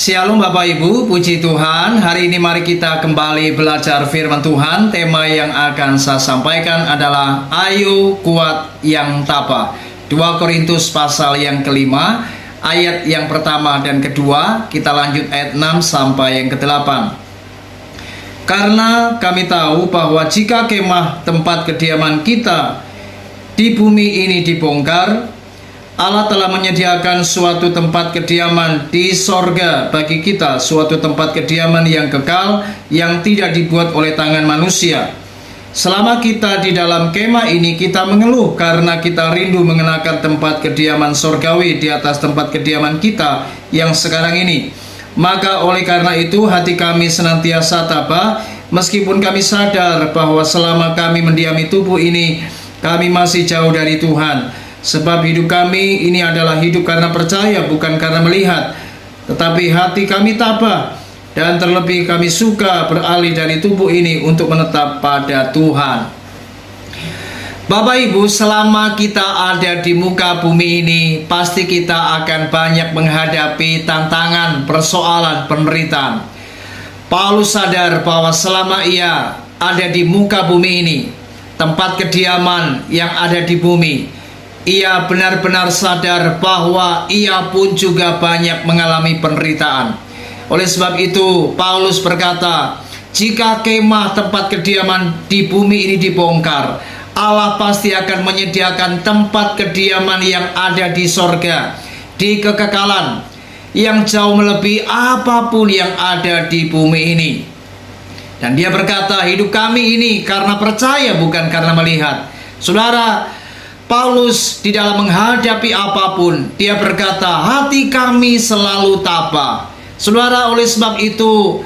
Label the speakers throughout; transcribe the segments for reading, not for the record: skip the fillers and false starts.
Speaker 1: Shalom Bapak Ibu, puji Tuhan. Hari ini mari kita kembali belajar firman Tuhan. Tema yang akan saya sampaikan adalah Ayo Kuat yang Tabah. 2 Korintus pasal yang kelima, ayat yang pertama dan kedua. Kita lanjut ayat 6 sampai yang ke-8. Karena kami tahu bahwa jika kemah tempat kediaman kita di bumi ini dibongkar, Allah telah menyediakan suatu tempat kediaman di sorga bagi kita, suatu tempat kediaman yang kekal, yang tidak dibuat oleh tangan manusia. Selama kita di dalam kemah ini, kita mengeluh karena kita rindu mengenakan tempat kediaman sorgawi di atas tempat kediaman kita yang sekarang ini. Maka oleh karena itu hati kami senantiasa tabah, meskipun kami sadar bahwa selama kami mendiami tubuh ini, kami masih jauh dari Tuhan. Sebab hidup kami ini adalah hidup karena percaya, bukan karena melihat. Tetapi hati kami tabah, dan terlebih kami suka beralih dari tubuh ini untuk menetap pada Tuhan. Bapak Ibu, selama kita ada di muka bumi ini, pasti kita akan banyak menghadapi tantangan, persoalan, penderitaan. Paulus sadar bahwa selama ia ada di muka bumi ini, tempat kediaman yang ada di bumi, ia benar-benar sadar bahwa ia pun juga banyak mengalami penderitaan. Oleh sebab itu, Paulus berkata, jika kemah tempat kediaman di bumi ini dibongkar, Allah pasti akan menyediakan tempat kediaman yang ada di sorga, di kekekalan, yang jauh melebihi apapun yang ada di bumi ini. Dan dia berkata, hidup kami ini karena percaya, bukan karena melihat. Saudara, Paulus di dalam menghadapi apapun, dia berkata, hati kami selalu tabah. Saudara, oleh sebab itu,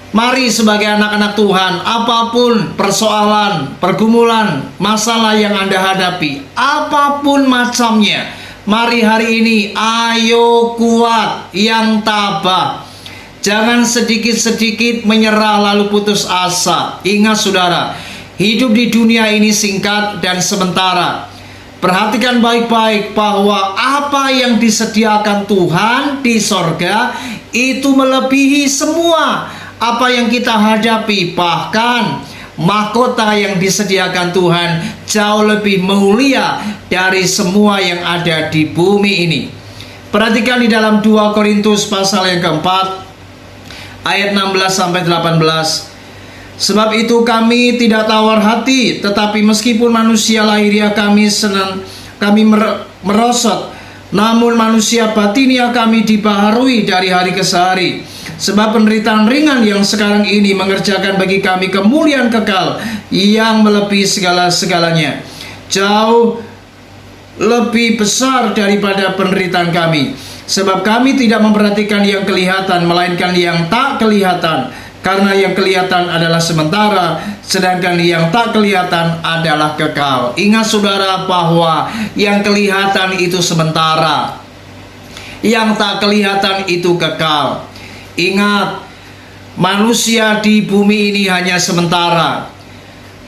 Speaker 1: mari sebagai anak-anak Tuhan, apapun persoalan, pergumulan, masalah yang Anda hadapi, apapun macamnya, mari hari ini ayo kuat yang tabah. Jangan sedikit-sedikit menyerah lalu putus asa. Ingat saudara, hidup di dunia ini singkat dan sementara. Perhatikan baik-baik bahwa apa yang disediakan Tuhan di sorga itu melebihi semua apa yang kita hadapi. Bahkan mahkota yang disediakan Tuhan jauh lebih mulia dari semua yang ada di bumi ini. Perhatikan di dalam 2 Korintus pasal yang keempat, ayat 16 sampai 18. Sebab itu kami tidak tawar hati, tetapi meskipun manusia lahiriah kami merosot, namun manusia batinia kami dibaharui dari hari ke hari. Sebab penderitaan ringan yang sekarang ini mengerjakan bagi kami kemuliaan kekal yang melebihi segala-segalanya, jauh lebih besar daripada penderitaan kami. Sebab kami tidak memperhatikan yang kelihatan, melainkan yang tak kelihatan. Karena yang kelihatan adalah sementara, sedangkan yang tak kelihatan adalah kekal. Ingat saudara bahwa yang kelihatan itu sementara, yang tak kelihatan itu kekal. Ingat, manusia di bumi ini hanya sementara.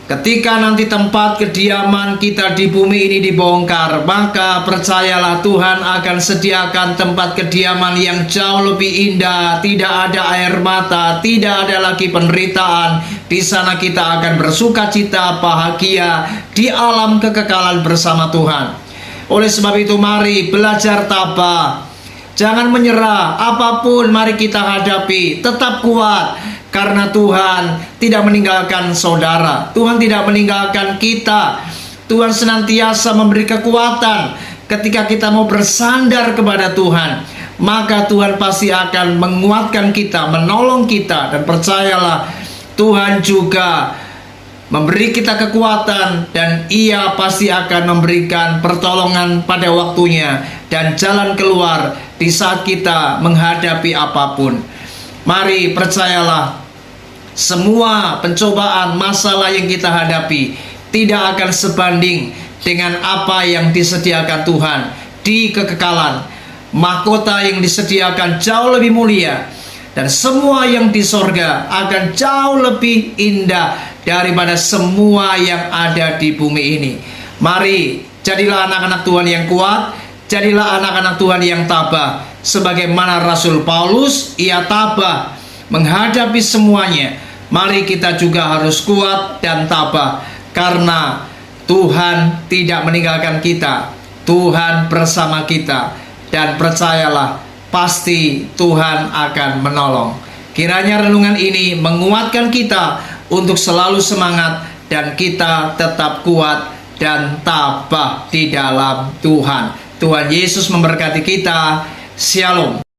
Speaker 1: Ketika nanti tempat kediaman kita di bumi ini dibongkar, maka percayalah Tuhan akan sediakan tempat kediaman yang jauh lebih indah. Tidak ada air mata, tidak ada lagi penderitaan. Di sana kita akan bersuka cita, bahagia di alam kekekalan bersama Tuhan. Oleh sebab itu mari belajar tabah. Jangan menyerah, apapun mari kita hadapi, tetap kuat. Karena Tuhan tidak meninggalkan saudara, Tuhan tidak meninggalkan kita. Tuhan senantiasa memberi kekuatan. Ketika kita mau bersandar kepada Tuhan, maka Tuhan pasti akan menguatkan kita, menolong kita. Dan percayalah, Tuhan juga memberi kita kekuatan, dan Ia pasti akan memberikan pertolongan pada waktunya dan jalan keluar di saat kita menghadapi apapun. Mari percayalah, semua pencobaan, masalah yang kita hadapi tidak akan sebanding dengan apa yang disediakan Tuhan di kekekalan. Mahkota yang disediakan jauh lebih mulia, dan semua yang di sorga akan jauh lebih indah daripada semua yang ada di bumi ini. Mari jadilah anak-anak Tuhan yang kuat. Jadilah anak-anak Tuhan yang tabah. Sebagaimana Rasul Paulus, ia tabah menghadapi semuanya. Mari kita juga harus kuat dan tabah, karena Tuhan tidak meninggalkan kita. Tuhan bersama kita, dan percayalah, pasti Tuhan akan menolong. Kiranya renungan ini menguatkan kita untuk selalu semangat, dan kita tetap kuat dan tabah di dalam Tuhan. Tuhan Yesus memberkati kita. Shalom.